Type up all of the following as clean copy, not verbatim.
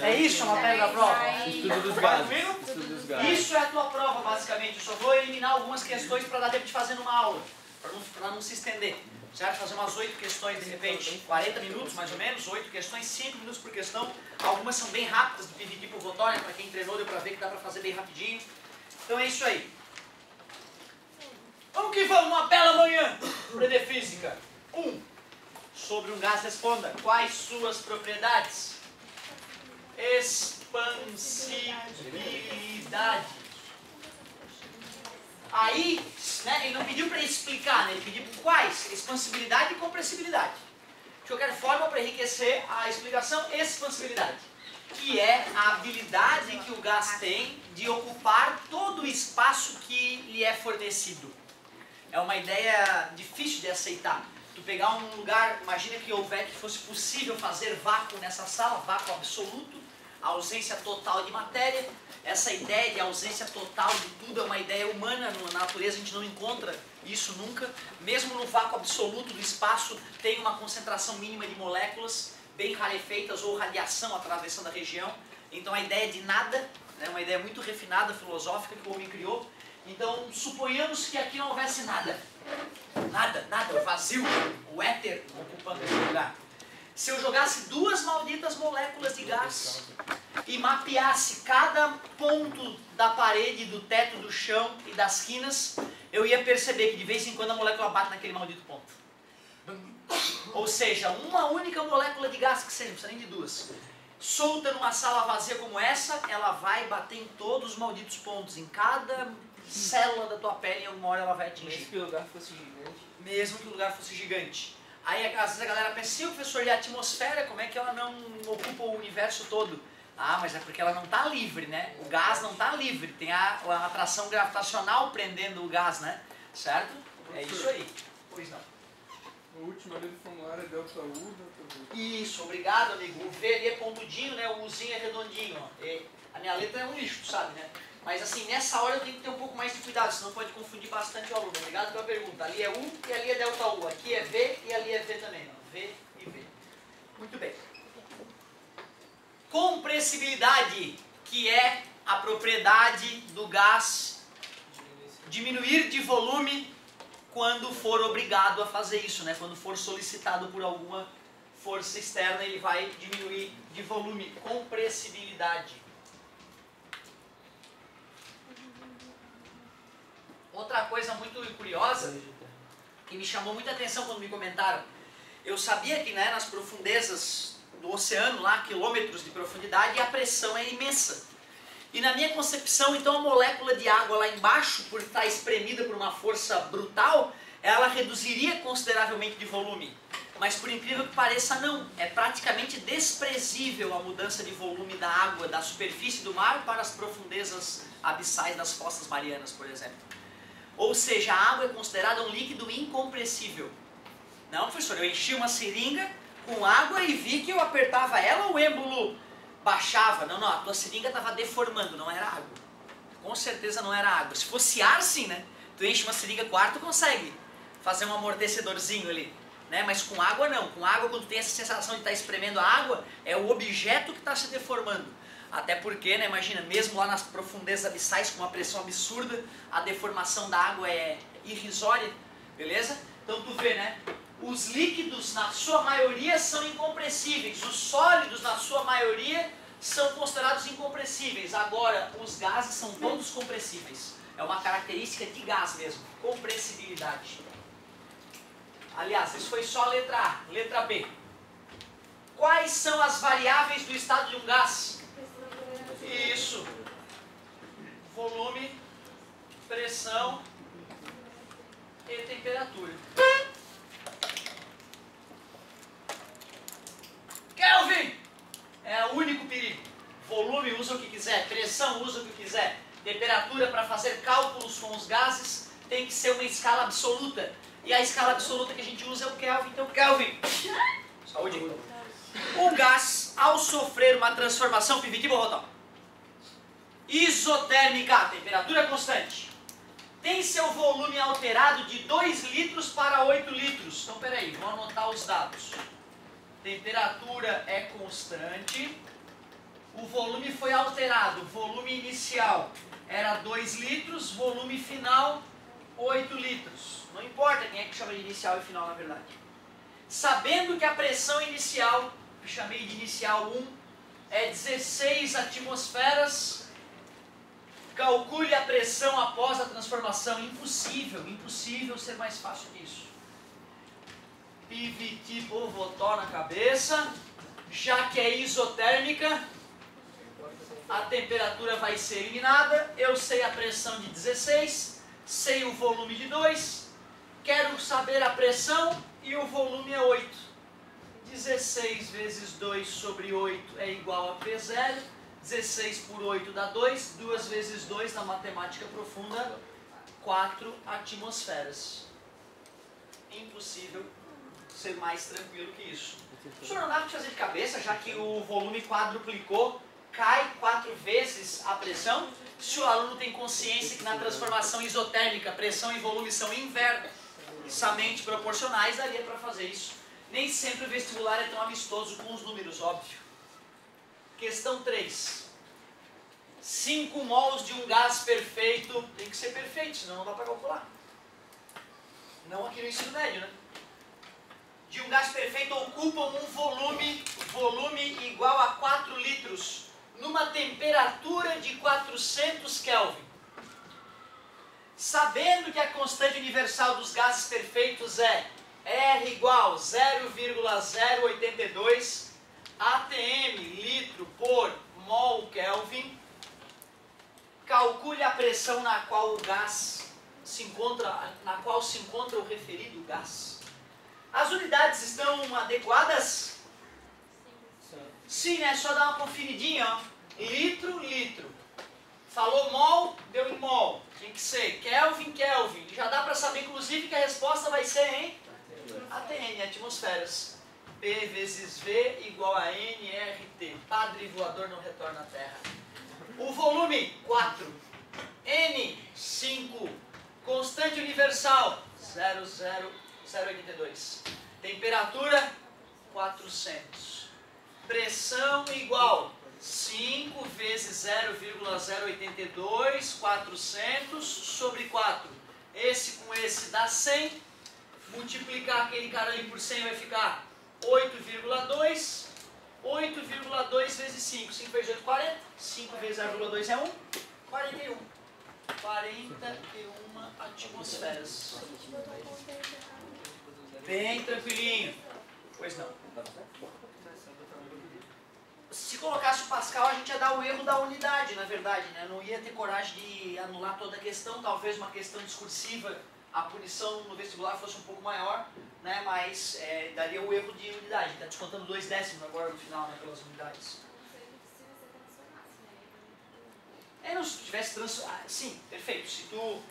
É isso, uma pedra da prova? Estudo dos Vai gases. comigo? Estudo dos gases. Isso é a tua prova, basicamente. Eu só vou eliminar algumas questões para dar tempo de fazer numa aula, para não se estender. Certo? Fazer umas 8 questões, de repente, 40 minutos mais ou menos, 8 questões, 5 minutos por questão. Algumas são bem rápidas, de pedir por votória, para quem treinou deu para ver que dá para fazer bem rapidinho. Então é isso aí. Vamos que vamos, uma bela manhã para de física. 1. Sobre um gás, responda. Quais suas propriedades? Expansibilidade. Aí, né, ele não pediu para explicar, né, ele pediu quais? Expansibilidade e compressibilidade. De qualquer forma, para enriquecer a explicação, expansibilidade, que é a habilidade que o gás tem de ocupar todo o espaço que lhe é fornecido. É uma ideia difícil de aceitar. Tu pegar um lugar, imagina que fosse possível fazer vácuo nessa sala, vácuo absoluto, a ausência total de matéria. Essa ideia de ausência total de tudo é uma ideia humana, na natureza a gente não encontra isso nunca. Mesmo no vácuo absoluto do espaço tem uma concentração mínima de moléculas bem rarefeitas ou radiação atravessando a região. Então a ideia de nada, né, uma ideia muito refinada, filosófica que o homem criou. Então suponhamos que aqui não houvesse nada. Nada, nada, o vazio, o éter ocupando esse lugar. Se eu jogasse 2 malditas moléculas de gás e mapeasse cada ponto da parede, do teto, do chão e das quinas, eu ia perceber que de vez em quando a molécula bate naquele maldito ponto. Ou seja, uma única molécula de gás, que seja, não precisa nem de 2, solta numa sala vazia como essa, ela vai bater em todos os malditos pontos, em cada célula da tua pele, em alguma hora ela vai atingir. Mesmo que o lugar fosse gigante. Mesmo que o lugar fosse gigante. Aí às vezes a galera pensa, sim, professor, e a atmosfera, como é que ela não ocupa o universo todo? Ah, mas é porque ela não está livre, né? O gás não está livre, tem a atração gravitacional prendendo o gás, né? Certo? É isso aí. Pois não. O último ali do formulário é delta U, delta V. Isso, obrigado, amigo. O V ali é pontudinho, né? O Uzinho é redondinho. Ó. E a minha letra é um lixo, sabe, né? Mas assim, nessa hora eu tenho que ter um pouco mais de cuidado, senão pode confundir bastante o aluno. Obrigado pela pergunta. Ali é U e ali é delta U. Aqui é V e ali é V também. Ó. V e V. Muito bem. Compressibilidade, que é a propriedade do gás diminuir de volume quando for obrigado a fazer isso, né? Quando for solicitado por alguma força externa, ele vai diminuir de volume. Compressibilidade. Outra coisa muito curiosa, que me chamou muita atenção quando me comentaram, eu sabia que, né, nas profundezas do oceano, lá, quilômetros de profundidade, a pressão é imensa. E na minha concepção, então, a molécula de água lá embaixo, por estar espremida por uma força brutal, ela reduziria consideravelmente de volume. Mas por incrível que pareça, não. É praticamente desprezível a mudança de volume da água da superfície do mar para as profundezas abissais das fossas marianas, por exemplo. Ou seja, a água é considerada um líquido incompressível. Não, professor, eu enchi uma seringa com água e vi que eu apertava ela, o êmbolo baixava. Não, a tua seringa estava deformando, não era água. Com certeza não era água. Se fosse ar, sim, né? Tu enche uma seringa com ar, tu consegue fazer um amortecedorzinho ali. Né? Mas com água não. Com água, quando tu tem essa sensação de estar espremendo a água, é o objeto que está se deformando. Até porque, né, imagina, mesmo lá nas profundezas abissais com uma pressão absurda, a deformação da água é irrisória, beleza? Então tu vê, né? Os líquidos, na sua maioria, são incompressíveis. Os sólidos, na sua maioria, são considerados incompressíveis. Agora, os gases são todos compressíveis. É uma característica de gás mesmo. Compressibilidade. Aliás, isso foi só a letra A. Letra B. Quais são as variáveis do estado de um gás? Isso. Volume, pressão e temperatura. Kelvin! É o único perigo. Volume, usa o que quiser. Pressão, usa o que quiser. Temperatura, para fazer cálculos com os gases, tem que ser uma escala absoluta. E a escala absoluta que a gente usa é o Kelvin. Então, Kelvin. Saúde. O gás, ao sofrer uma transformação, piviti borrotão, isotérmica, temperatura constante, tem seu volume alterado de 2 litros para 8 litros. Então, peraí, vou anotar os dados. Temperatura é constante, volume foi alterado. Volume inicial era 2 litros, volume final 8 litros. Não importa quem é que chama de inicial e final, na verdade. Sabendo que a pressão inicial, que chamei de inicial 1, é 16 atmosferas, calcule a pressão após a transformação. Impossível, impossível ser mais fácil que isso. PVT Bovotó na cabeça, já que é isotérmica, a temperatura vai ser eliminada. Eu sei a pressão de 16, sei o volume de 2, quero saber a pressão e o volume é 8. 16 vezes 2 sobre 8 é igual a P0, 16 por 8 dá 2, 2 vezes 2 na matemática profunda, 4 atmosferas. Impossível ser mais tranquilo que isso. O senhor não dá para fazer de cabeça, já que o volume quadruplicou, cai 4 vezes a pressão? Se o aluno tem consciência que na transformação isotérmica, pressão e volume são inversamente proporcionais, daria para fazer isso. Nem sempre o vestibular é tão amistoso com os números, óbvio. Questão 3. 5 mols de um gás perfeito, tem que ser perfeito, senão não dá para calcular. Não aqui no ensino médio, né? De um gás perfeito ocupam um volume igual a 4 litros, numa temperatura de 400 Kelvin. Sabendo que a constante universal dos gases perfeitos é R igual 0,082 atm litro por mol Kelvin, calcule a pressão na qual se encontra o referido gás. As unidades estão adequadas? Sim, né? Só dar uma conferidinha, ó. Litro, litro. Falou mol, deu em mol. Tem que ser Kelvin, Kelvin. Já dá para saber, inclusive, que a resposta vai ser em ATN, atmosferas. P vezes V igual a nRT. Padre voador não retorna à Terra. O volume, 4. N, 5. Constante universal, 0,082. Temperatura, 400. Pressão igual 5 vezes 0,082, 400 sobre 4. Esse com esse dá 100. Multiplicar aquele cara ali por 100 vai ficar 8,2. 8,2 vezes 5. 5 vezes 8, 40. 5 vezes 0,2 é 1. 41. 41 atmosferas. Bem tranquilinho. Pois não. Se colocasse o Pascal, a gente ia dar o erro da unidade, na verdade, né? Não ia ter coragem de anular toda a questão. Talvez uma questão discursiva, a punição no vestibular fosse um pouco maior, né? Mas daria o erro de unidade. Está descontando 2 décimos agora no final, né? Pelas unidades. Não, se tu tivesse sim, perfeito. Se tu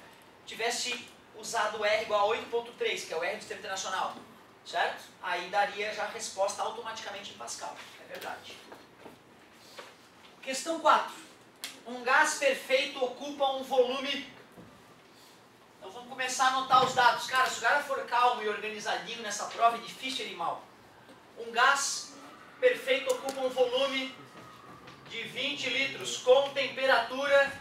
tivesse usado o R igual a 8.3, que é o R do Sistema Internacional, certo? Aí daria já a resposta automaticamente em Pascal. É verdade. Questão 4. Um gás perfeito ocupa um volume... Então vamos começar a anotar os dados. Cara, se o cara for calmo e organizadinho nessa prova, é difícil ele ir mal. Um gás perfeito ocupa um volume de 20 litros com temperatura...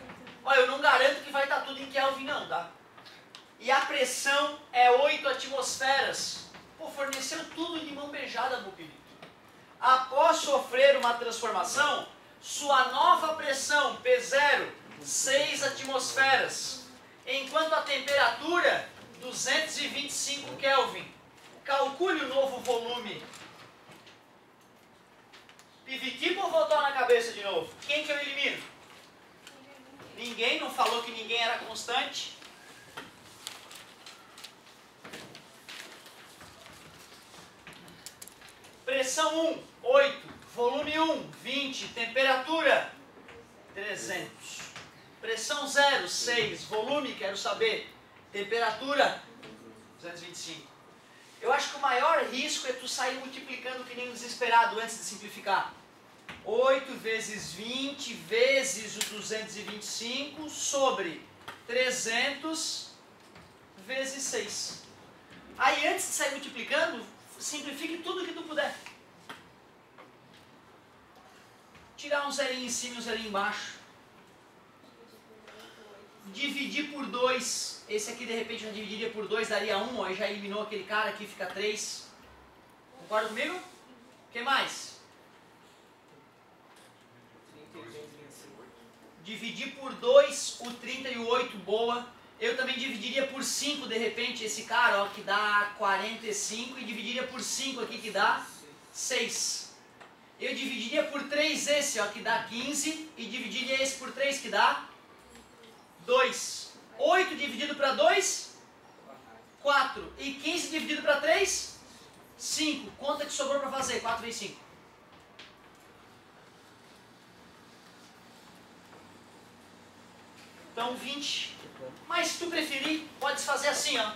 Olha, eu não garanto que vai estar tudo em Kelvin não, tá? E a pressão é 8 atmosferas. Pô, forneceu tudo de mão beijada, meu querido. Após sofrer uma transformação, sua nova pressão, P0, 6 atmosferas. Enquanto a temperatura, 225 Kelvin. Calcule o novo volume. PVT ou voltar na cabeça de novo? Quem que eu elimino? Ninguém, não falou que ninguém era constante. Pressão 1, 8. Volume 1, 20. Temperatura, 300. Pressão 0, 6. Volume, quero saber. Temperatura, 225. Eu acho que o maior risco é tu sair multiplicando que nem um desesperado antes de simplificar. 8 vezes 20 vezes o 225 sobre 300 vezes 6. Aí antes de sair multiplicando, simplifique tudo que tu puder. tirar um zerinho em cima e um zerinho embaixo. Dividir por 2. Esse aqui de repente já dividiria por 2, daria 1, aí já eliminou aquele cara aqui, fica 3. Concorda comigo? O que mais? Dividir por 2 o 38, boa. Eu também dividiria por 5 de repente esse cara, ó, que dá 45, e dividiria por 5 aqui que dá 6. Eu dividiria por 3 esse, ó, que dá 15, e dividiria esse por 3 que dá 2. 8 dividido para 2, 4. E 15 dividido para 3, 5. Conta que sobrou para fazer, 4 vezes 5. Então 20. Mas se tu preferir, pode fazer assim, ó.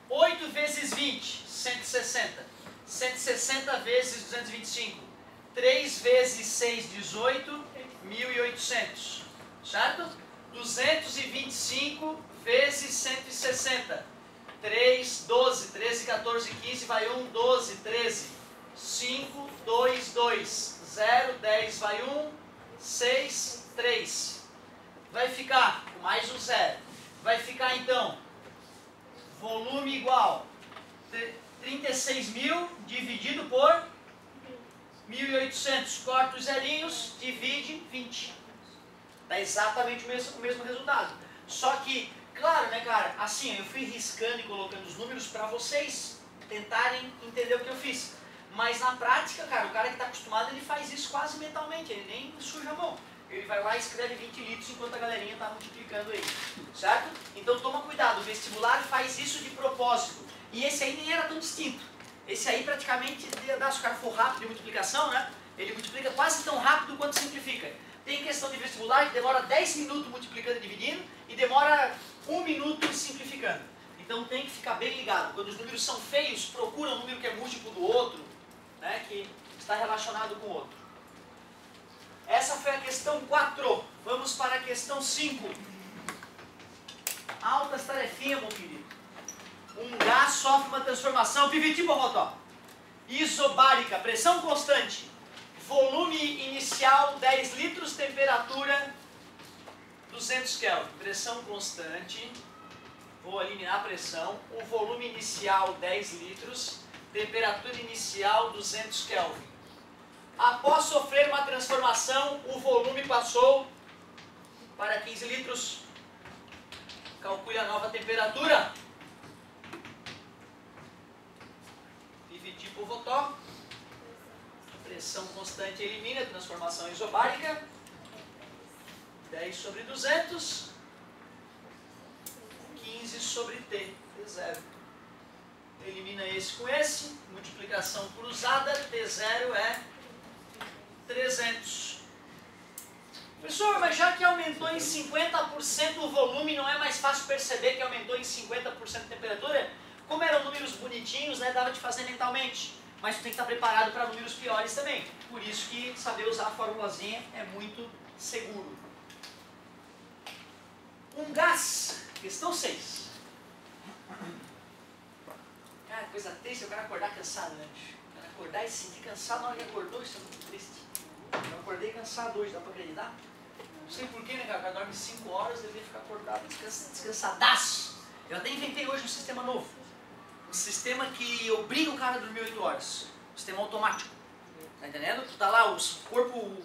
8 vezes 20, 160. 160 vezes 225. 3 vezes 6, 18, 1.800. Certo? 225 vezes 160. 3, 12, 13, 14, 15, vai 1, 12, 13. 5, 2, 2. 0, 10, vai 1, 6, 3. Vai ficar com mais um 0. Vai ficar então, volume igual 36.000 dividido por 1.800. Corta os zerinhos, divide 20. Dá exatamente o mesmo resultado. Só que, claro, né, cara, assim, eu fui riscando e colocando os números para vocês tentarem entender o que eu fiz. Mas na prática, cara, o cara que está acostumado, ele faz isso quase mentalmente, ele nem suja a mão. Ele vai lá e escreve 20 litros enquanto a galerinha está multiplicando aí, certo? Então toma cuidado, o vestibular faz isso de propósito. E esse aí nem era tão distinto. Esse aí praticamente, se o cara for rápido de multiplicação, né? Ele multiplica quase tão rápido quanto simplifica. Tem questão de vestibular que demora 10 minutos multiplicando e dividindo e demora 1 minuto simplificando. Então tem que ficar bem ligado. Quando os números são feios, procura um número que é múltiplo do outro, né? Que está relacionado com o outro. Essa foi a questão 4. Vamos para a questão 5. Altas tarefinhas, meu querido. Um gás sofre uma transformação, piviti borrotó, isobárica, pressão constante, volume inicial 10 litros, temperatura 200 Kelvin. Pressão constante, vou eliminar a pressão, o volume inicial 10 litros, temperatura inicial 200 Kelvin. Após sofrer uma transformação, o volume passou para 15 litros. Calcule a nova temperatura. Dividir por Votó. Pressão constante elimina, transformação isobárica. 10 sobre 200. 15 sobre T, T0. Elimina esse com esse. Multiplicação cruzada, T0 é 300. Professor, mas já que aumentou em 50% o volume, não é mais fácil perceber que aumentou em 50% a temperatura? Como eram números bonitinhos, né, dava de fazer mentalmente. Mas tu tem que estar preparado para números piores também. Por isso que saber usar a formulazinha é muito seguro. Um gás. Questão 6. Cara, coisa triste é o cara acordar cansado, né? O cara acordar e se sentir cansado na hora que acordou, isso é muito triste. Eu acordei cansado hoje, dá pra acreditar? Não sei porquê, né, cara? O cara dorme 5 horas, deveria ficar acordado, descansadaço. Eu até inventei hoje um sistema novo. Um sistema que obriga o cara a dormir 8 horas. Um sistema automático. Tá entendendo? Tu tá lá, o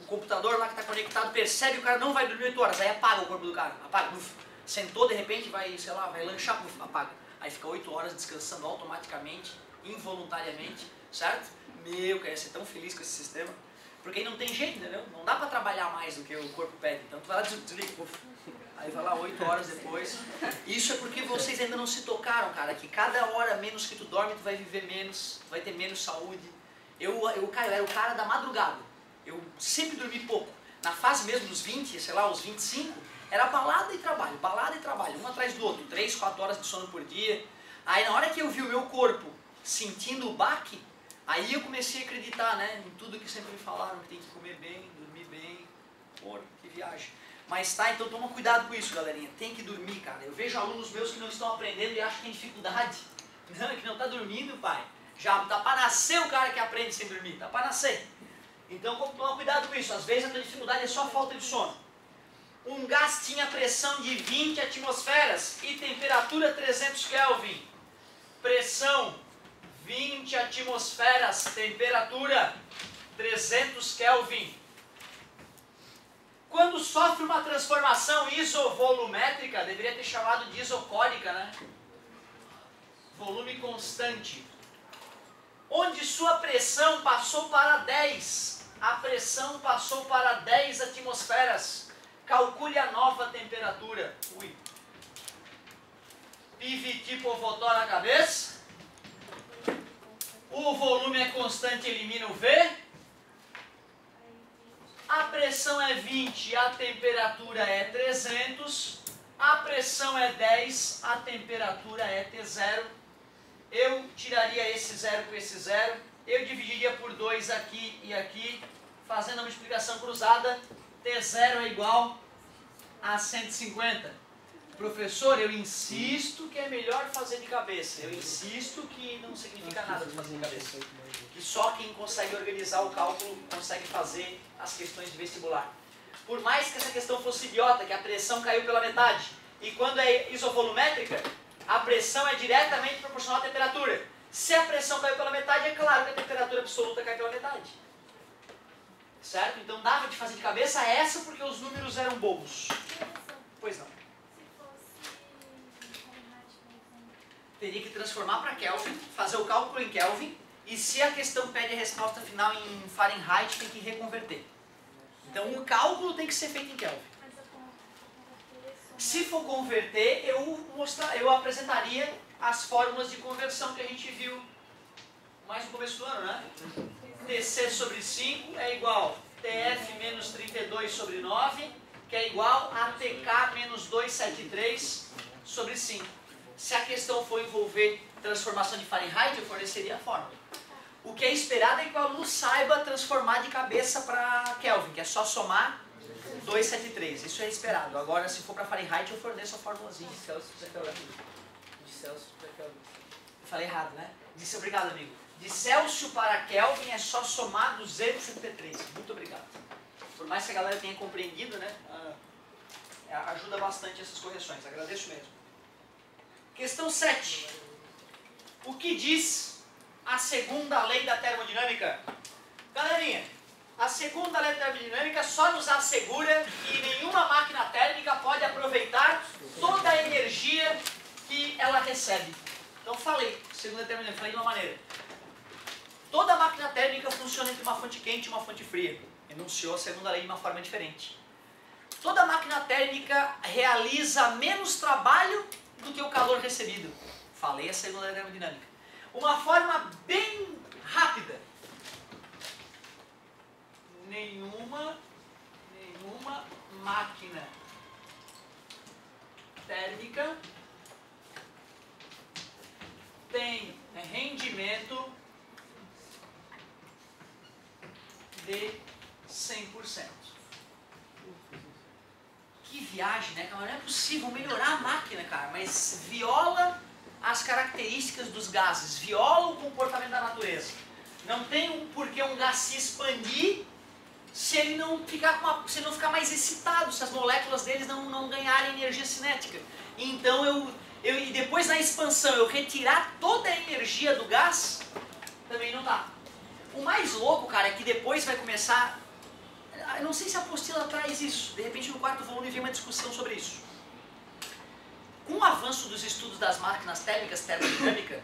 computador lá que tá conectado percebe que o cara não vai dormir 8 horas. Aí apaga o corpo do cara. Apaga, uf. Sentou, de repente vai, sei lá, vai lanchar, uf, apaga. Aí fica 8 horas descansando automaticamente, involuntariamente, certo? Meu, quero ser tão feliz com esse sistema. Porque aí não tem jeito, entendeu? Não dá pra trabalhar mais do que o corpo pede. Então tu vai lá, desliga, aí vai lá 8 horas depois. Isso é porque vocês ainda não se tocaram, cara, que cada hora menos que tu dorme, tu vai viver menos, tu vai ter menos saúde. Cara, eu era o cara da madrugada. Eu sempre dormi pouco. Na fase mesmo dos 20, sei lá, os 25, era balada e trabalho, um atrás do outro, 3, 4 horas de sono por dia. Aí na hora que eu vi o meu corpo sentindo o baque, aí eu comecei a acreditar, né, em tudo que sempre me falaram, que tem que comer bem, dormir bem. Pô, que viagem. Mas tá, então toma cuidado com isso, galerinha. Tem que dormir, cara. Eu vejo alunos meus que não estão aprendendo e acham que tem dificuldade. Não, é que não tá dormindo, pai. Já tá para nascer o cara que aprende sem dormir, tá para nascer. Então, toma cuidado com isso. Às vezes a tua dificuldade é só falta de sono. Um gás tinha pressão de 20 atmosferas e temperatura 300 Kelvin. Pressão 20 atmosferas, temperatura 300 Kelvin. Quando sofre uma transformação isovolumétrica, deveria ter chamado de isocólica, né? Volume constante. Onde sua pressão passou para 10. A pressão passou para 10 atmosferas. Calcule a nova temperatura. Ui. PVT por fotó na cabeça. O volume é constante, elimina o V. A pressão é 20, a temperatura é 300. A pressão é 10, a temperatura é T0. Eu tiraria esse 0 com esse 0. Eu dividiria por 2 aqui e aqui. Fazendo a multiplicação cruzada, T0 é igual a 150. Professor, eu insisto que é melhor fazer de cabeça. Eu insisto que não significa nada de fazer de cabeça. Que só quem consegue organizar o cálculo consegue fazer as questões de vestibular. Por mais que essa questão fosse idiota, que a pressão caiu pela metade, e quando é isovolumétrica, a pressão é diretamente proporcional à temperatura. Se a pressão caiu pela metade, é claro que a temperatura absoluta cai pela metade. Certo? Então dava de fazer de cabeça essa porque os números eram bobos. Pois não. Teria que transformar para Kelvin, fazer o cálculo em Kelvin, e se a questão pede a resposta final em Fahrenheit, tem que reconverter. Então o cálculo tem que ser feito em Kelvin. Se for converter, eu apresentaria as fórmulas de conversão que a gente viu mais no começo do ano, né? TC sobre 5 é igual a TF menos 32 sobre 9, que é igual a TK menos 273 sobre 5. Se a questão for envolver transformação de Fahrenheit, eu forneceria a fórmula. O que é esperado é que o aluno saiba transformar de cabeça para Kelvin, que é só somar 273. Isso é esperado. Agora, se for para Fahrenheit, eu forneço a formulazinha. De Celsius para Kelvin. De Celsius para Kelvin. Eu falei errado, né? Disse obrigado, amigo. De Celsius para Kelvin é só somar 273. Muito obrigado. Por mais que a galera tenha compreendido, né? Ajuda bastante essas correções. Agradeço mesmo. Questão 7. O que diz a segunda lei da termodinâmica? Galerinha, a segunda lei da termodinâmica só nos assegura que nenhuma máquina térmica pode aproveitar toda a energia que ela recebe. Então falei, segunda termodinâmica, falei de uma maneira. Toda máquina térmica funciona entre uma fonte quente e uma fonte fria. Enunciou a segunda lei de uma forma diferente. Toda máquina térmica realiza menos trabalho do que o calor recebido. Falei a segunda lei da termodinâmica. Uma forma bem rápida. Nenhuma máquina térmica tem rendimento de 100%. Que viagem, né, cara? Não é possível melhorar a máquina, cara, mas viola as características dos gases, viola o comportamento da natureza. Não tem porquê um gás se expandir se ele não ficar, mais excitado, se as moléculas deles não ganharem energia cinética. Então, e depois na expansão eu retirar toda a energia do gás, também não dá. O mais louco, cara, é que depois vai começar... Eu não sei se a apostila traz isso. De repente no quarto volume vem uma discussão sobre isso. Com o avanço dos estudos das máquinas térmicas, termodinâmica,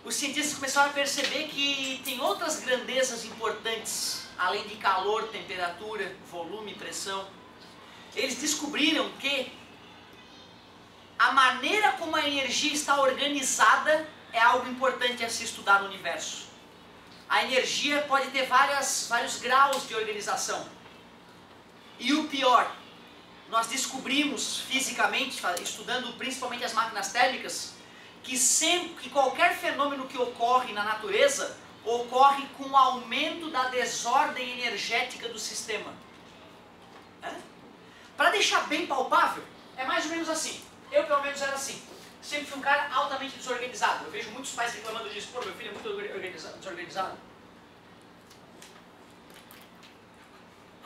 os cientistas começaram a perceber que tem outras grandezas importantes, além de calor, temperatura, volume, pressão. Eles descobriram que a maneira como a energia está organizada é algo importante a se estudar no universo. A energia pode ter vários graus de organização. E o pior, nós descobrimos fisicamente, estudando principalmente as máquinas térmicas, que qualquer fenômeno que ocorre na natureza ocorre com o aumento da desordem energética do sistema. Para deixar bem palpável, é mais ou menos assim. Eu pelo menos era assim. Sempre fui um cara altamente desorganizado. Eu vejo muitos pais reclamando disso. Pô, meu filho é muito desorganizado.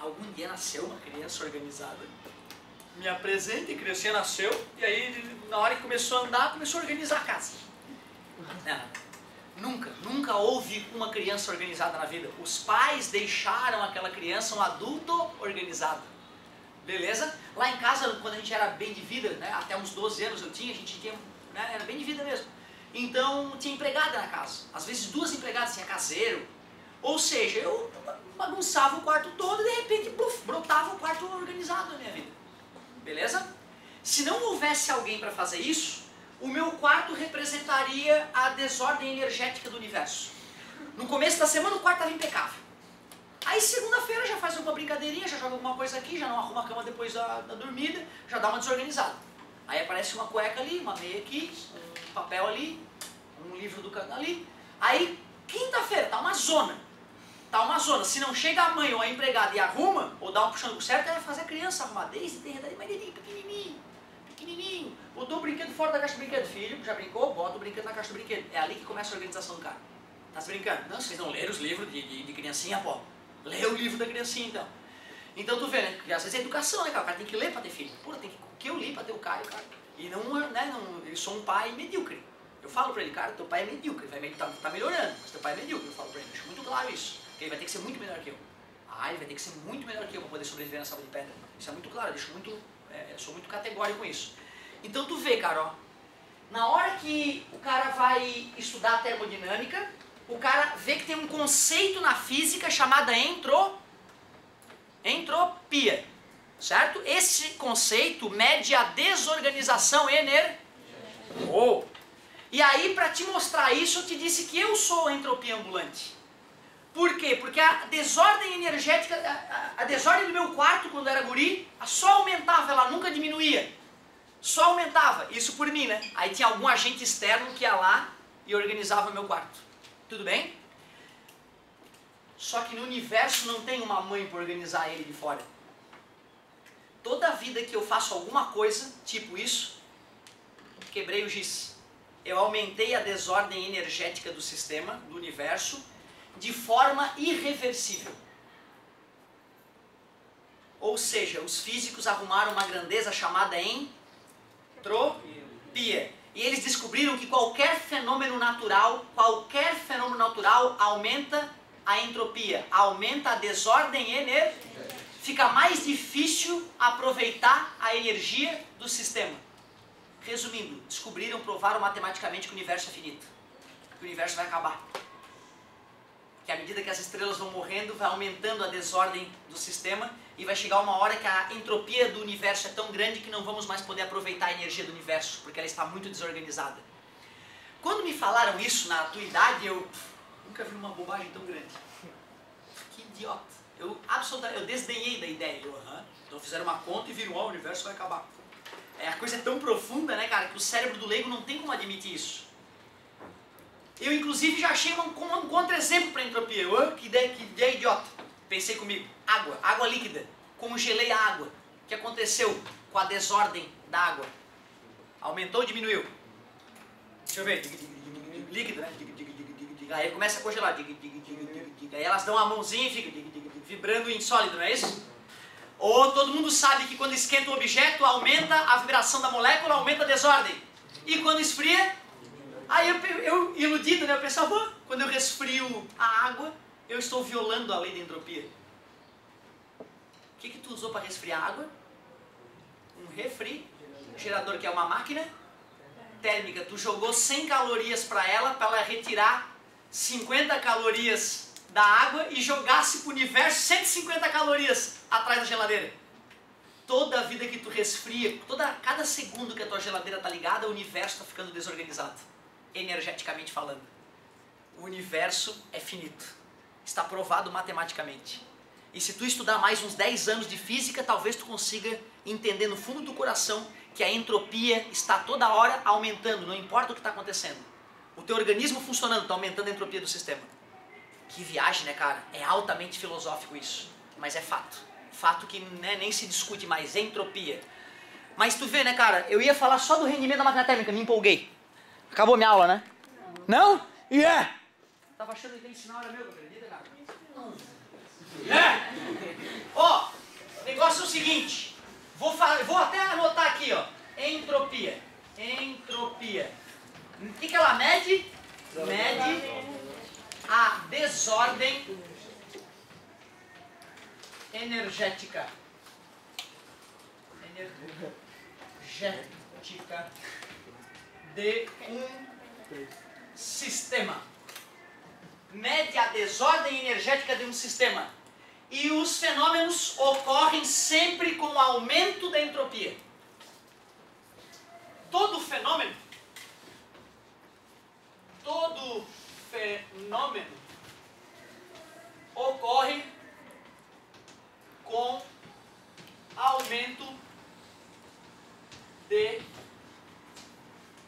algum dia nasceu uma criança organizada. Me apresenta, a criancinha nasceu, e aí na hora que começou a andar, começou a organizar a casa. Nunca houve uma criança organizada na vida. Os pais deixaram aquela criança um adulto organizado. Beleza? Lá em casa, quando a gente era bem de vida, né, até uns 12 anos eu tinha, a gente tinha, né, era bem de vida mesmo. Então tinha empregada na casa. Às vezes 2 empregadas, tinha caseiro. Ou seja, eu bagunçava o quarto todo e de repente brotava o quarto organizado na minha vida. Beleza? Se não houvesse alguém para fazer isso, o meu quarto representaria a desordem energética do universo. No começo da semana o quarto estava impecável. Aí segunda-feira já faz uma brincadeirinha, já joga alguma coisa aqui, já não arruma a cama depois da dormida, já dá uma desorganizada. Aí aparece uma cueca ali, uma meia aqui, um papel ali, um livro do canto ali. Aí quinta-feira tá uma zona. Tá uma zona. Se não chega a mãe ou a empregada e arruma, ou dá um puxão do certo, é fazer a criança arrumar desde terreno, mas pequenininho. Botou o brinquedo fora da caixa de brinquedo. Filho, já brincou? Bota o brinquedo na caixa de brinquedo. É ali que começa a organização do cara. Tá se brincando? Não, vocês não leram os livros de criancinha, pô. Lê o livro da criancinha, então. Então tu vê, né? Porque às vezes é educação, né, cara? O cara tem que ler pra ter filho. Pô, tem que eu li pra ter o cara. E não, né? Eu sou um pai medíocre. Eu falo pra ele, cara, teu pai é medíocre. Tá melhorando, mas teu pai é medíocre. Eu falo pra ele, deixo muito claro isso. Porque ele vai ter que ser muito melhor que eu. Ele vai ter que ser muito melhor que eu pra poder sobreviver na selva de pedra. Isso é muito claro, eu deixo muito, eu sou muito categórico com isso. Então tu vê, cara, ó. Na hora que o cara vai estudar termodinâmica, o cara vê que tem um conceito na física chamado entropia, certo? Esse conceito mede a desorganização energética. E aí, para te mostrar isso, eu te disse que eu sou a entropia ambulante. Por quê? Porque a desordem energética, a desordem do meu quarto, quando era guri, só aumentava, ela nunca diminuía. Só aumentava, isso por mim, né? Aí tinha algum agente externo que ia lá e organizava o meu quarto. Tudo bem? Só que no universo não tem uma mãe para organizar ele de fora. Toda vida que eu faço alguma coisa, tipo isso, quebrei o giz. Eu aumentei a desordem energética do sistema, do universo, de forma irreversível. Ou seja, os físicos arrumaram uma grandeza chamada entropia. E eles descobriram que qualquer fenômeno natural aumenta a entropia, aumenta a desordem energética. Fica mais difícil aproveitar a energia do sistema. Resumindo, descobriram, provaram matematicamente que o universo é finito. Que o universo vai acabar. Que à medida que as estrelas vão morrendo, vai aumentando a desordem do sistema e vai chegar uma hora que a entropia do universo é tão grande que não vamos mais poder aproveitar a energia do universo, porque ela está muito desorganizada. Quando me falaram isso na tua idade, eu nunca vi uma bobagem tão grande. Que idiota. Eu desdenhei da ideia. Então fizeram uma conta e viram, o universo vai acabar. A coisa é tão profunda, né, cara, que o cérebro do leigo não tem como admitir isso. Eu, inclusive, já achei um contra-exemplo para entropia. Que ideia idiota. Pensei comigo, água líquida. Congelei a água. O que aconteceu com a desordem da água? Aumentou ou diminuiu? Deixa eu ver. Líquido, né? Aí começa a congelar. Aí elas dão a mãozinha e ficam vibrando em sólido, não é isso? Ou todo mundo sabe que quando esquenta o objeto, aumenta a vibração da molécula, aumenta a desordem. E quando esfria, aí eu iludido, né? Eu pensava, quando eu resfrio a água, eu estou violando a lei da entropia. O que tu usou para resfriar a água? Um refrigerador, que é uma máquina térmica. Tu jogou 100 calorias para ela retirar 50 calorias da água e jogasse para o universo 150 calorias atrás da geladeira. Toda a vida que tu resfria, cada segundo que a tua geladeira está ligada, o universo está ficando desorganizado, energeticamente falando. O universo é finito, está provado matematicamente. E se tu estudar mais uns 10 anos de física, talvez tu consiga entender no fundo do coração que a entropia está toda hora aumentando, não importa o que está acontecendo. O teu organismo funcionando está aumentando a entropia do sistema. Que viagem, né, cara? É altamente filosófico isso, mas é fato. Fato que, né, nem se discute mais, entropia. Mas tu vê, né, cara, eu ia falar só do rendimento da máquina térmica, me empolguei. Acabou minha aula, né? Não? Tava achando que aquele sinal era meu, acredita, cara? Não. Ó, o negócio é o seguinte. Vou até anotar aqui, ó. Entropia. Entropia. O que ela mede? Mede a desordem energética. Energética de um sistema. Mede a desordem energética de um sistema. E os fenômenos ocorrem sempre com o aumento da entropia. Todo fenômeno ocorre com aumento de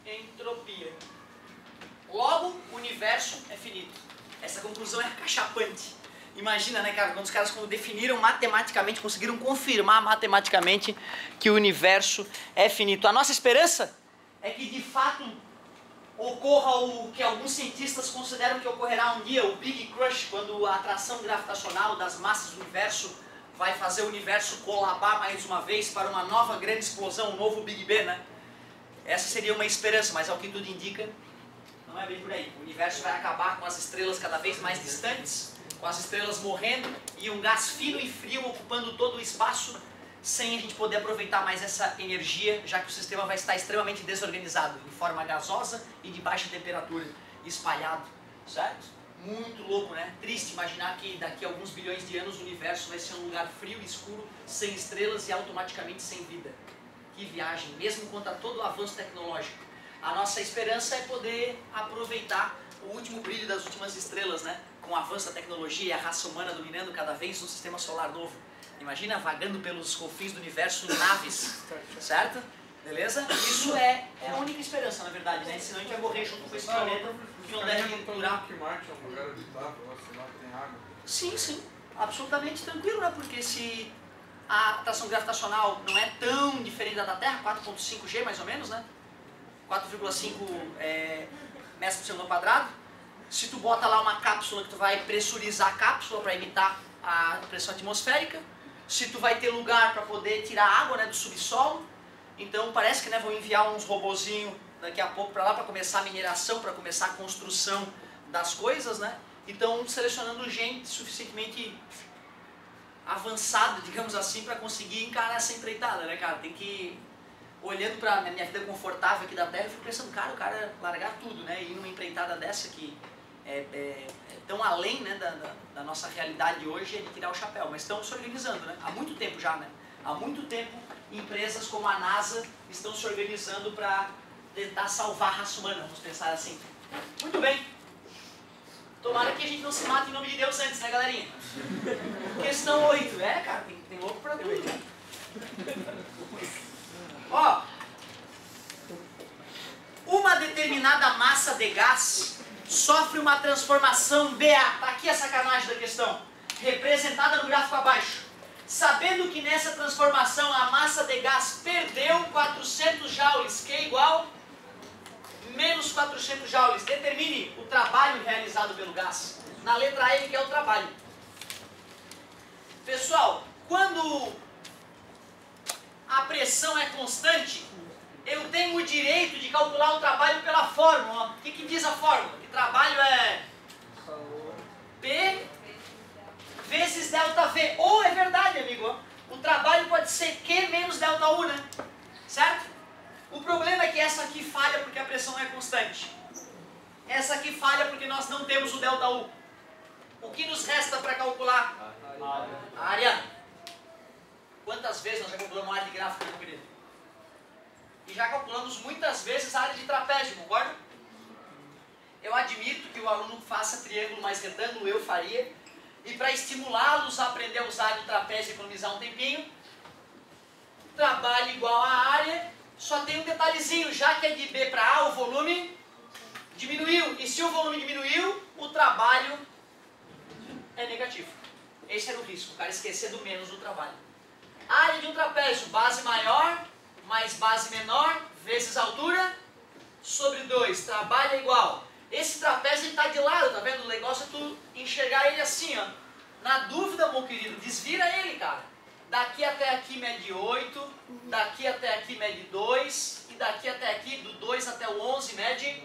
entropia. Logo, o universo é finito. Essa conclusão é acachapante. Imagina, né, cara, quando os caras definiram matematicamente, conseguiram confirmar matematicamente que o universo é finito. A nossa esperança é que, de fato, ocorra o que alguns cientistas consideram que ocorrerá um dia, o Big Crush, quando a atração gravitacional das massas do universo vai fazer o universo colabar mais uma vez para uma nova grande explosão, um novo Big Bang, né? Essa seria uma esperança, mas ao que tudo indica, não é bem por aí. O universo vai acabar com as estrelas cada vez mais distantes, com as estrelas morrendo e um gás fino e frio ocupando todo o espaço, sem a gente poder aproveitar mais essa energia, já que o sistema vai estar extremamente desorganizado, em forma gasosa e de baixa temperatura, espalhado, certo? Muito louco, né? Triste imaginar que daqui a alguns bilhões de anos o universo vai ser um lugar frio e escuro, sem estrelas e automaticamente sem vida. Que viagem, mesmo contra todo o avanço tecnológico. A nossa esperança é poder aproveitar o último brilho das últimas estrelas, né? Com o avanço da tecnologia e a raça humana dominando cada vez um sistema solar novo. Imagina vagando pelos confins do universo em naves, certo? Beleza? Isso é a única esperança, na verdade, né? Senão a gente vai morrer junto com esse planeta que não deve durar. Que Marte é um lugar habitável, sei lá, que tem água. Sim, sim. Absolutamente tranquilo, né? Porque se a atração gravitacional não é tão diferente da Terra, 4.5G mais ou menos, né? 4,5 metros por segundo ao quadrado. Se tu bota lá uma cápsula que tu vai pressurizar a cápsula para imitar a pressão atmosférica, se tu vai ter lugar para poder tirar água, né, do subsolo, então parece que, né, vão enviar uns robozinhos daqui a pouco para lá para começar a mineração, para começar a construção das coisas, né? Então selecionando gente suficientemente avançada, digamos assim, para conseguir encarar essa empreitada, né, cara? Tem que, olhando para a minha vida confortável aqui da Terra, eu fico pensando, cara, o cara largar tudo, né, e ir numa empreitada dessa que é tão além, né, da nossa realidade hoje, é de tirar o chapéu. Mas estão se organizando, né? Há muito tempo já, né? Há muito tempo empresas como a NASA estão se organizando para tentar salvar a raça humana, vamos pensar assim. Muito bem. Tomara que a gente não se mate em nome de Deus antes, né, galerinha? Questão 8. Cara, tem louco pra tudo, né? Ó, uma determinada massa de gás sofre uma transformação BA. Tá aqui a sacanagem da questão, representada no gráfico abaixo. Sabendo que nessa transformação a massa de gás perdeu 400 joules, que é igual menos 400 joules. Determine o trabalho realizado pelo gás. Na letra A ele quer o trabalho. Pessoal, quando a pressão é constante, eu tenho o direito de calcular o trabalho pela fórmula. O que diz a fórmula? Que trabalho é P vezes ΔV. Ou é verdade, amigo, o trabalho pode ser Q menos ΔU, né? Certo? O problema é que essa aqui falha porque a pressão não é constante. Essa aqui falha porque nós não temos o ΔU. O que nos resta para calcular? A área. Quantas vezes nós já calculamos a área de gráfico, meu querido? E já calculamos muitas vezes a área de trapézio, concorda? Eu admito que o aluno faça triângulo mais retângulo, eu faria. E para estimulá-los a aprender a usar o trapézio e economizar um tempinho, trabalho igual a área, só tem um detalhezinho, já que é de B para A, o volume diminuiu. E se o volume diminuiu, o trabalho é negativo. Esse era o risco, o cara esquecer do menos do trabalho. Área de um trapézio, base maior mais base menor, vezes altura, sobre 2. Trabalho é igual. Esse trapézio está de lado, tá vendo? O negócio é tu enxergar ele assim, ó. Na dúvida, meu querido, desvira ele, cara. Daqui até aqui mede 8, daqui até aqui mede 2, e daqui até aqui, do 2 até o 11, mede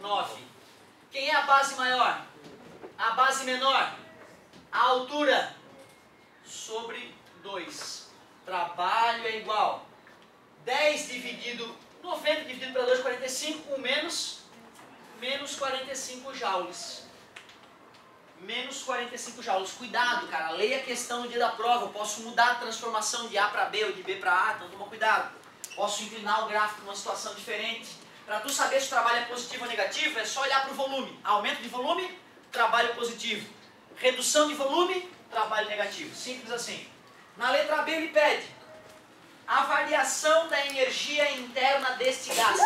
9. Quem é a base maior? A base menor? A altura sobre 2. Trabalho é igual. 10 dividido, 90 dividido para 2, 45, com menos 45 joules. Menos 45 joules. Cuidado, cara. Leia a questão no dia da prova. Eu posso mudar a transformação de A para B ou de B para A, então toma cuidado. Posso inclinar o gráfico numa situação diferente. Para tu saber se o trabalho é positivo ou negativo, é só olhar para o volume. Aumento de volume, trabalho positivo. Redução de volume, trabalho negativo. Simples assim. Na letra B ele pede a variação da energia interna deste gás.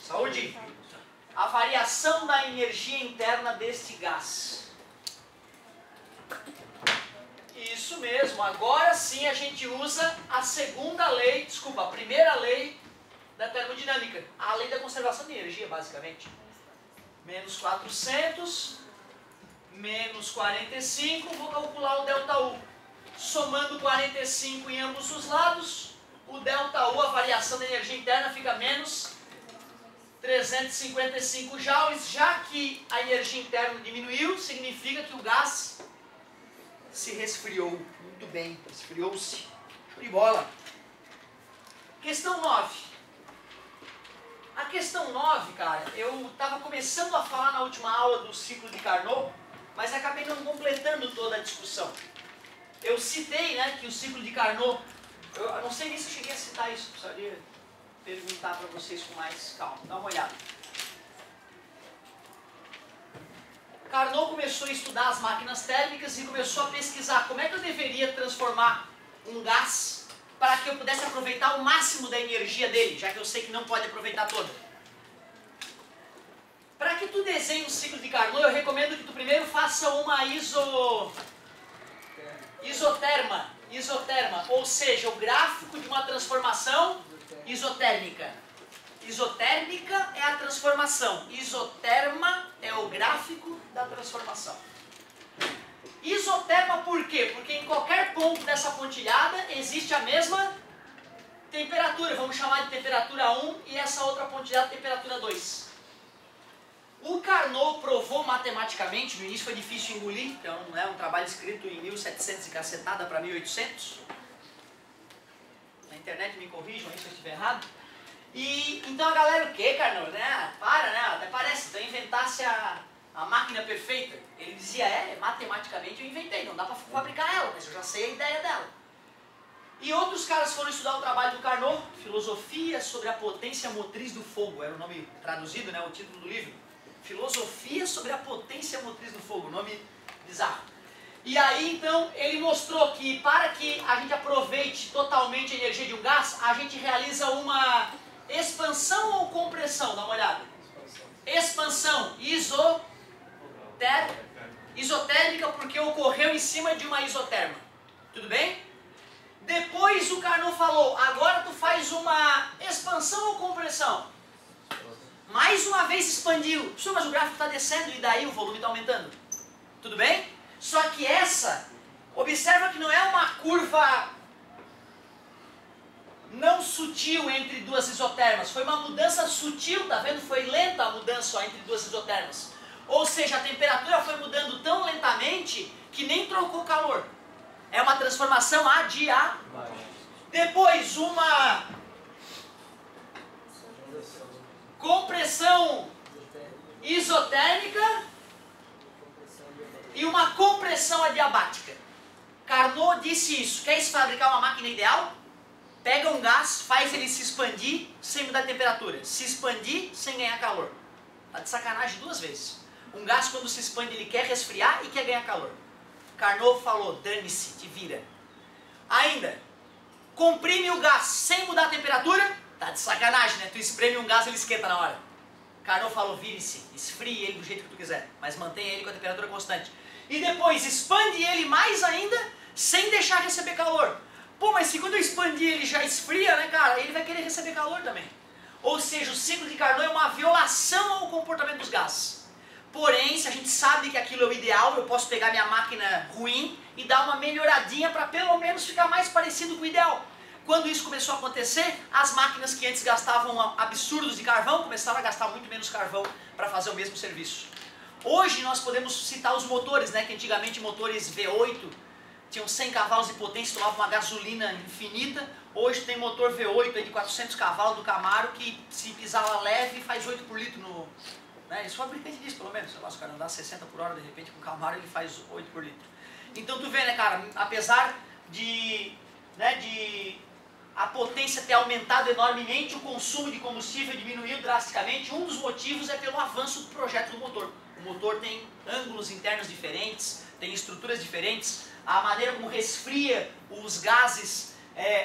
Saúde! A variação da energia interna deste gás. Isso mesmo, agora sim a gente usa a segunda lei, desculpa, a primeira lei da termodinâmica, a lei da conservação de energia, basicamente. Menos 400, menos 45, vou calcular o ΔU. Somando 45 em ambos os lados, o ΔU, a variação da energia interna, fica menos 355 joules, já que a energia interna diminuiu, significa que o gás se resfriou. Muito bem, resfriou-se. Show de bola. Questão 9. A questão 9, cara, eu estava começando a falar na última aula do ciclo de Carnot, mas acabei não completando toda a discussão. Eu citei, né, que o ciclo de Carnot, eu não sei nem se eu cheguei a citar isso, precisaria perguntar para vocês com mais calma. Dá uma olhada. Carnot começou a estudar as máquinas térmicas e começou a pesquisar como é que eu deveria transformar um gás para que eu pudesse aproveitar o máximo da energia dele, já que eu sei que não pode aproveitar toda. Para que tu desenhe um ciclo de Carnot, eu recomendo que tu primeiro faça uma isoterma, ou seja, o gráfico de uma transformação isotérmica. Isotérmica é a transformação, isoterma é o gráfico da transformação. Isoterma por quê? Porque em qualquer ponto dessa pontilhada existe a mesma temperatura, vamos chamar de temperatura 1 e essa outra pontilhada temperatura 2. O Carnot provou matematicamente, no início foi difícil engolir, que é um trabalho escrito em 1700 e cacetada para 1800. Na internet me corrijam aí se eu estiver errado. E então a galera, o que, Carnot? Né? Para, né? Até parece, então inventasse a máquina perfeita. Ele dizia, matematicamente eu inventei, não dá para fabricar ela, mas eu já sei a ideia dela. E outros caras foram estudar o trabalho do Carnot, Filosofia sobre a potência motriz do fogo, era o nome traduzido, né, o título do livro. Filosofia sobre a potência motriz do fogo, nome bizarro. E aí então ele mostrou que para que a gente aproveite totalmente a energia de um gás, a gente realiza uma expansão ou compressão, dá uma olhada. Expansão, isotérmica porque ocorreu em cima de uma isoterma. Tudo bem? Depois o Carnot falou, agora tu faz uma expansão ou compressão. Mais uma vez expandiu. Professor, mas o gráfico está descendo e daí o volume está aumentando. Tudo bem? Só que essa, observa que não é uma curva não sutil entre duas isotermas. Foi uma mudança sutil, tá vendo? Foi lenta a mudança só entre duas isotermas. Ou seja, a temperatura foi mudando tão lentamente que nem trocou calor. É uma transformação adiabaixo. Depois uma compressão isotérmica e uma compressão adiabática. Carnot disse isso. Quer fabricar uma máquina ideal? Pega um gás, faz ele se expandir sem mudar a temperatura. Se expandir sem ganhar calor. Tá de sacanagem duas vezes. Um gás quando se expande ele quer resfriar e quer ganhar calor. Carnot falou, dane-se, te vira. Ainda, comprime o gás sem mudar a temperatura. Tá de sacanagem, né? Tu espreme um gás e ele esquenta na hora. Carnot falou, vire-se, esfrie ele do jeito que tu quiser, mas mantenha ele com a temperatura constante. E depois expande ele mais ainda, sem deixar receber calor. Pô, mas se quando eu expandir ele já esfria, né, cara? Ele vai querer receber calor também. Ou seja, o ciclo de Carnot é uma violação ao comportamento dos gases. Porém, se a gente sabe que aquilo é o ideal, eu posso pegar minha máquina ruim e dar uma melhoradinha para pelo menos ficar mais parecido com o ideal. Quando isso começou a acontecer, as máquinas que antes gastavam absurdos de carvão começaram a gastar muito menos carvão para fazer o mesmo serviço. Hoje nós podemos citar os motores, né, que antigamente motores V8 tinham 100 cavalos de potência, tomavam uma gasolina infinita. Hoje tem motor V8 aí de 400 cavalos do Camaro que se pisar lá leve faz 8 por litro no... Né, esse fabricante diz pelo menos, sei lá, se o cara andar 60 por hora de repente com o Camaro ele faz 8 por litro. Então tu vê, né, cara, apesar de a potência ter aumentado enormemente, o consumo de combustível diminuiu drasticamente. Um dos motivos é pelo avanço do projeto do motor. O motor tem ângulos internos diferentes, tem estruturas diferentes, a maneira como resfria os gases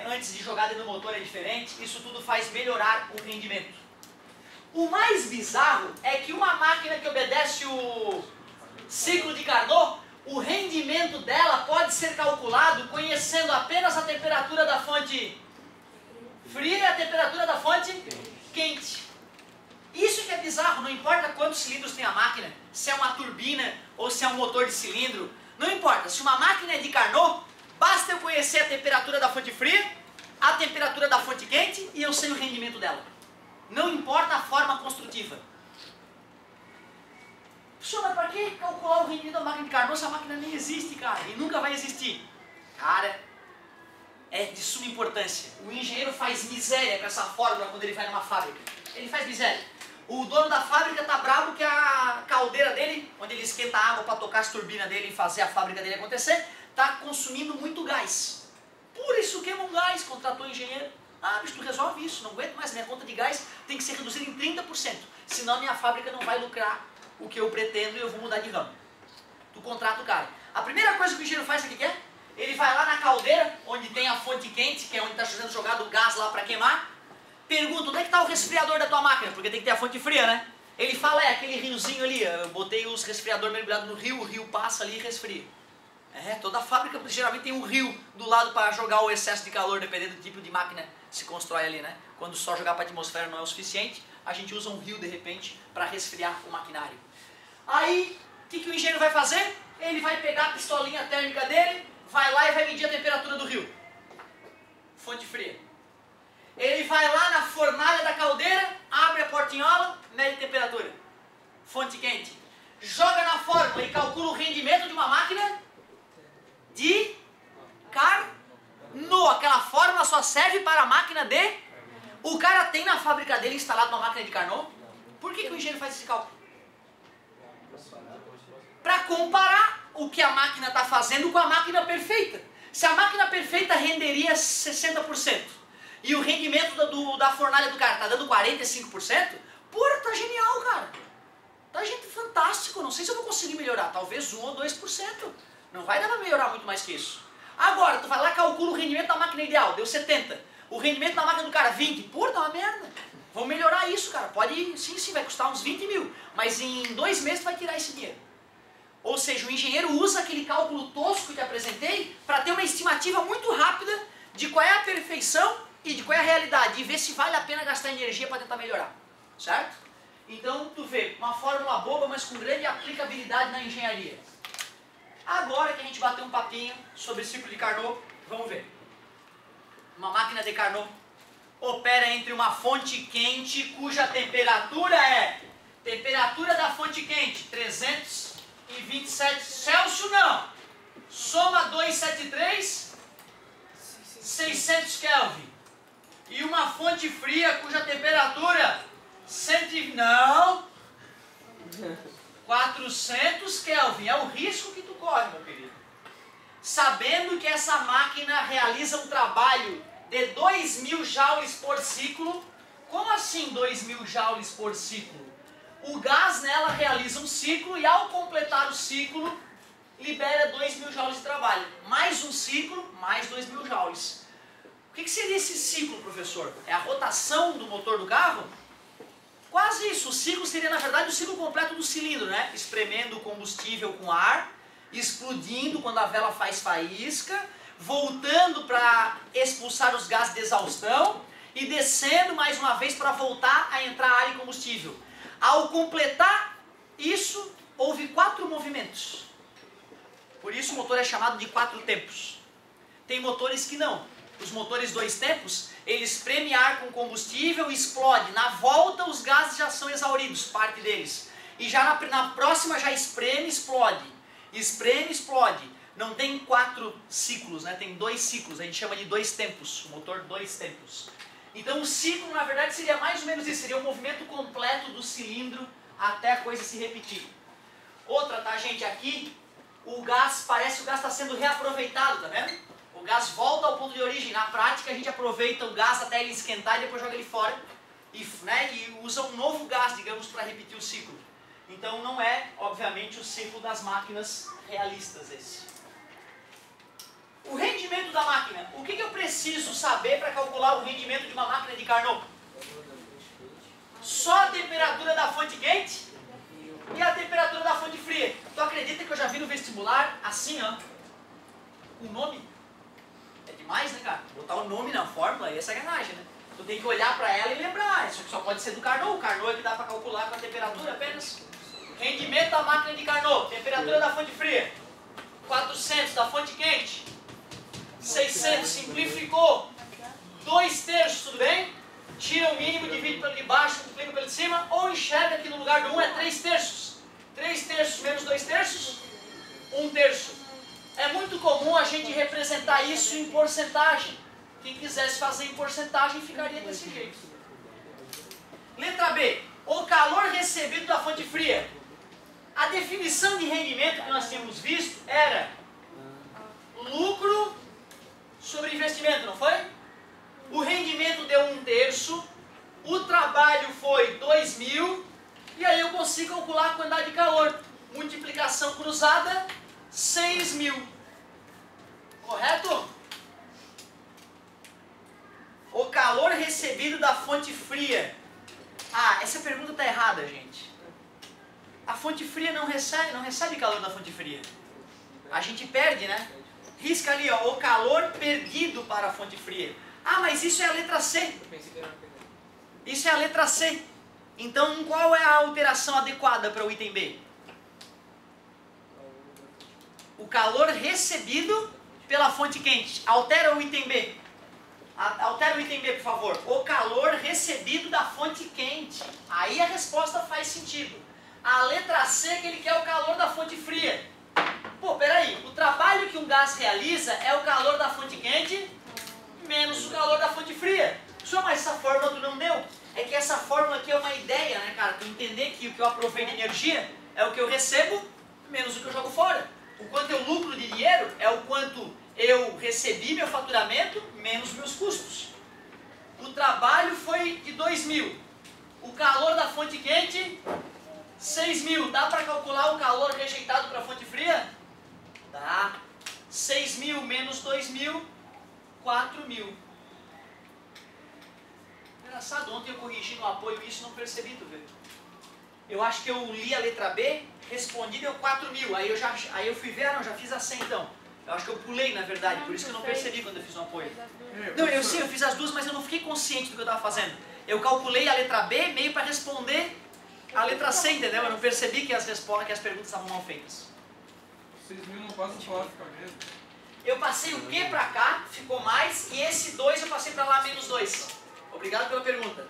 antes de jogar dentro do motor é diferente. Isso tudo faz melhorar o rendimento. O mais bizarro é que uma máquina que obedece o ciclo de Carnot, o rendimento dela pode ser calculado conhecendo apenas a temperatura da fonte fria e a temperatura da fonte quente. Isso que é bizarro, não importa quantos cilindros tem a máquina, se é uma turbina ou se é um motor de cilindro, não importa. Se uma máquina é de Carnot, basta eu conhecer a temperatura da fonte fria, a temperatura da fonte quente e eu sei o rendimento dela. Não importa a forma construtiva. Professor, mas para que calcular o rendimento da máquina de Carnot se a máquina nem existe, cara? E nunca vai existir. Cara, é de suma importância. O engenheiro faz miséria com essa fórmula quando ele vai numa fábrica. Ele faz miséria. O dono da fábrica tá bravo que a caldeira dele, onde ele esquenta a água para tocar as turbinas dele e fazer a fábrica dele acontecer, tá consumindo muito gás. Por isso queima um gás, contratou o engenheiro. Ah, bicho, tu resolve isso, não aguento mais, minha conta de gás tem que ser reduzida em 30%. Senão minha fábrica não vai lucrar o que eu pretendo e eu vou mudar de ramo. Tu contrata o cara. A primeira coisa que o engenheiro faz, sabe o que é? Ele vai lá na caldeira, onde tem a fonte quente, que é onde está sendo jogado o gás lá para queimar. Pergunta, onde é que está o resfriador da tua máquina? Porque tem que ter a fonte fria, né? Ele fala, é aquele riozinho ali, eu botei os resfriadores mergulhados no rio, o rio passa ali e resfria. Toda fábrica geralmente tem um rio do lado para jogar o excesso de calor, dependendo do tipo de máquina que se constrói ali, né? Quando só jogar para a atmosfera não é o suficiente, a gente usa um rio de repente para resfriar o maquinário. Aí, o que o engenheiro vai fazer? Ele vai pegar a pistolinha térmica dele, vai lá e vai medir a temperatura do rio. Fonte fria. Ele vai lá na fornalha da caldeira, abre a portinhola, mede a temperatura. Fonte quente. Joga na fórmula e calcula o rendimento de uma máquina de Carnot. Aquela fórmula só serve para a máquina de... O cara tem na fábrica dele instalado uma máquina de Carnot. Por que o engenheiro faz esse cálculo? Para comparar o que a máquina está fazendo com a máquina perfeita. Se a máquina perfeita renderia 60% e o rendimento da fornalha do cara está dando 45%, porra, tá genial, cara. Tá gente fantástico, não sei se eu vou conseguir melhorar, talvez 1 ou 2%. Não vai dar para melhorar muito mais que isso. Agora, tu vai lá e calcula o rendimento da máquina ideal, deu 70. O rendimento da máquina do cara, 20. Porra, dá uma merda. Vamos melhorar isso, cara. Pode, sim, vai custar uns 20 mil. Mas em 2 meses tu vai tirar esse dinheiro. Ou seja, o engenheiro usa aquele cálculo tosco que eu apresentei para ter uma estimativa muito rápida de qual é a perfeição e de qual é a realidade. E ver se vale a pena gastar energia para tentar melhorar. Certo? Então, tu vê, uma fórmula boba, mas com grande aplicabilidade na engenharia. Agora que a gente bateu um papinho sobre o ciclo de Carnot, vamos ver. Uma máquina de Carnot opera entre uma fonte quente cuja temperatura é... Temperatura da fonte quente, 327 Celsius, não. Soma 273, 600 Kelvin. E uma fonte fria cuja temperatura... Não... 400 Kelvin, é o risco que tu corre, meu querido. Sabendo que essa máquina realiza um trabalho de 2.000 joules por ciclo. Como assim 2.000 joules por ciclo? O gás nela realiza um ciclo e ao completar o ciclo, libera 2.000 joules de trabalho. Mais um ciclo, mais 2.000 joules. O que seria esse ciclo, professor? É a rotação do motor do carro? Quase isso, o ciclo seria na verdade o ciclo completo do cilindro, né? Espremendo o combustível com ar, explodindo quando a vela faz faísca, voltando para expulsar os gases de exaustão e descendo mais uma vez para voltar a entrar ar e combustível. Ao completar Isso houve 4 movimentos. Por isso o motor é chamado de 4 tempos. Tem motores que não. Os motores 2 tempos, eles espremem ar com combustível e explode. Na volta os gases já são exauridos, parte deles. E já na próxima já espreme, explode. Espreme, explode. Não tem 4 ciclos, né? Tem 2 ciclos, a gente chama de 2 tempos. O motor 2 tempos. Então o ciclo, na verdade, seria mais ou menos isso. Seria o movimento completo do cilindro até a coisa se repetir. Outra, tá, gente? Aqui, o gás, parece que o gás está sendo reaproveitado, tá vendo? O gás volta ao ponto de origem. Na prática, a gente aproveita o gás até ele esquentar e depois joga ele fora. E usa um novo gás, digamos, para repetir o ciclo. Então não é, obviamente, o ciclo das máquinas realistas esse. O rendimento da máquina. O que eu preciso saber para calcular o rendimento de uma máquina de Carnot? Só a temperatura da fonte quente e a temperatura da fonte fria. Tu acredita que eu já vi no vestibular assim, ó, o nome? É demais, né, cara? Botar o nome na fórmula aí é sacanagem, né? Tu tem que olhar para ela e lembrar. Isso aqui só pode ser do Carnot. O Carnot é que dá para calcular com a temperatura apenas. Rendimento da máquina de Carnot. Temperatura da fonte fria. 400 da fonte quente. 600, simplificou. 2/3, tudo bem? Tira o mínimo, divide pelo de baixo, multiplica pelo de cima. Ou enxerga que no lugar do 1 é 3/3. 3/3 menos 2/3, 1/3. É muito comum a gente representar isso em porcentagem. Quem quisesse fazer em porcentagem ficaria desse jeito. Letra B. O calor recebido da fonte fria. A definição de rendimento que nós tínhamos visto era lucro sobre investimento, não foi? O rendimento deu 1/3, o trabalho foi 2.000, e aí eu consigo calcular a quantidade de calor. Multiplicação cruzada, 6.000. Correto? O calor recebido da fonte fria. Ah, essa pergunta está errada, gente. A fonte fria não recebe calor da fonte fria. A gente perde, né? Risca ali, ó, o calor perdido para a fonte fria. Ah, mas isso é a letra C. Isso é a letra C. Então, qual é a alteração adequada para o item B? O calor recebido pela fonte quente. Altera o item B. Altera o item B, por favor. O calor recebido da fonte quente. Aí a resposta faz sentido. A letra C é que ele quer o calor da fonte fria. Pô, peraí. O trabalho que um gás realiza é o calor da fonte quente menos o calor da fonte fria. Só, mas essa fórmula tu não deu. É que essa fórmula aqui é uma ideia, né, cara? Tu entender que o que eu aproveito de energia é o que eu recebo menos o que eu jogo fora. O quanto eu lucro de dinheiro é o quanto eu recebi meu faturamento menos meus custos. O trabalho foi de 2.000. O calor da fonte quente, 6.000. Dá para calcular o calor rejeitado para a fonte fria? Dá. 6.000 menos 2.000, 4.000. Engraçado, ontem eu corrigi no apoio isso, não percebi, tu vê. Eu acho que eu li a letra B, respondi, deu 4.000. Aí eu fui ver, não, já fiz a 100 então. Eu acho que eu pulei, na verdade, por isso que eu não percebi quando eu fiz um apoio. Não, eu fiz as duas, mas eu não fiquei consciente do que eu estava fazendo. Eu calculei a letra B meio para responder a letra C, entendeu? Eu não percebi que as perguntas estavam mal feitas. 6.000 não passa plástica mesmo. Eu passei o Q para cá, ficou mais, e esse 2 eu passei para lá, menos 2. Obrigado pela pergunta.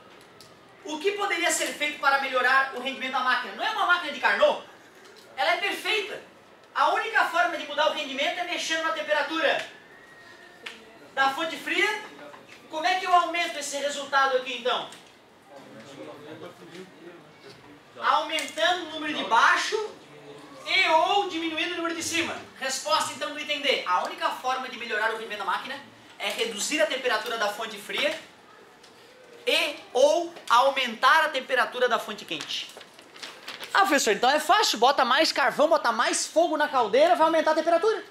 O que poderia ser feito para melhorar o rendimento da máquina? Não é uma máquina de Carnot? Ela é perfeita. A única forma de mudar o rendimento é mexendo na temperatura da fonte fria. Como é que eu aumento esse resultado aqui, então? Aumentando o número de baixo e ou diminuindo o número de cima. Resposta, então, do item D. A única forma de melhorar o rendimento da máquina é reduzir a temperatura da fonte fria e ou aumentar a temperatura da fonte quente. Ah, professor, então é fácil, bota mais carvão, bota mais fogo na caldeira, vai aumentar a temperatura.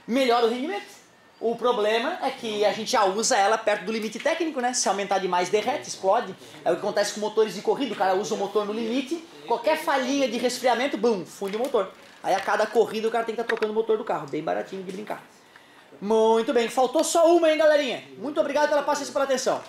Melhora o rendimento. O problema é que a gente já usa ela perto do limite técnico, né? Se aumentar demais, derrete, explode. É o que acontece com motores de corrida, o cara usa o motor no limite, qualquer falhinha de resfriamento, bum, funde o motor. Aí a cada corrida o cara tem que estar trocando o motor do carro, bem baratinho de brincar. Muito bem, faltou só uma, hein, galerinha? Muito obrigado pela paciência e pela atenção.